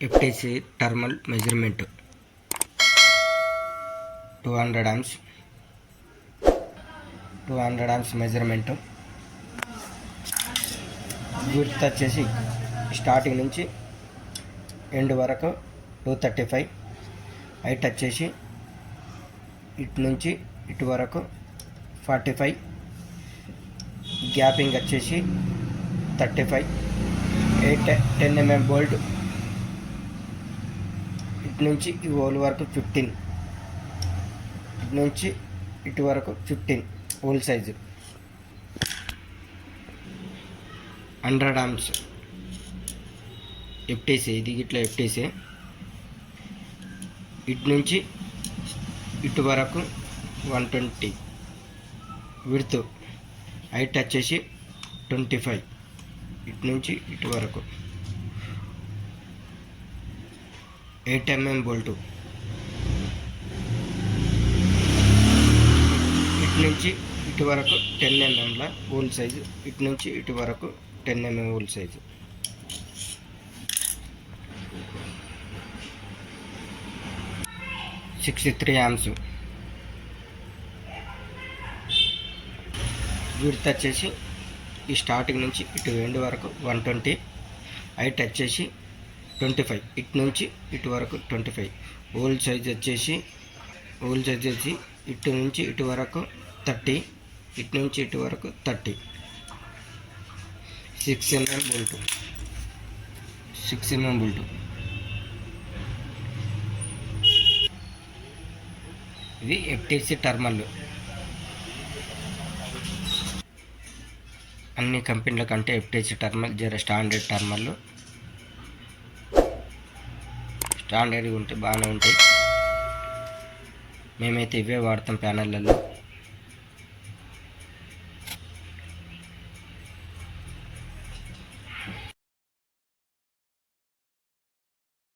FTC thermal measurement 200 amps measurement. Width వచ్చేసి starting నుంచి end వరకు 235. హైట్ వచ్చేసి ఇటు నుంచి ఇటు వరకు 45. గ్యాపింగ్ వచ్చేసి 35. 10 mm బోల్ట్ ఇటు నుంచి ఈ హోల్ వరకు 15. ఇటు నుంచి ఇటు వరకు 15 హోల్ సైజు. 100 amps FTC. ఇది ఇట్లా FTC. ఇటు నుంచి ఇటు వరకు 120. విడ్త్. హైట్ వచ్చేసి 25. ఇటు నుంచి ఇటు వరకు 8 mm బోల్టు. ఇటు నుంచి ఇటు వరకు 10 mm హోల్ సైజు. ఇటు నుంచి ఇటు వరకు 10 mm hole size. 63 amps. Width వచ్చేసి ఈ స్టార్టింగ్ నుంచి ఇటు ఎండ్ వరకు 120. హైట్ వచ్చేసి 25. ఇటు నుంచి ఇటు వరకు 25. హోల్ సైజ్ వచ్చేసి ఇటు నుంచి ఇటు వరకు 30. ఇటు నుంచి ఇటు వరకు 30. 6 mm బోల్టు. 6 mm bolt. ఇది FTC టర్మల్. అన్ని కంపెనీల కంటే FTC టర్మల్ జర స్టాండర్డ్గా ఉంటే బాగానే ఉంటాయి. మేమైతే ఇవే వాడతాం ప్యానెళ్ళల్లో.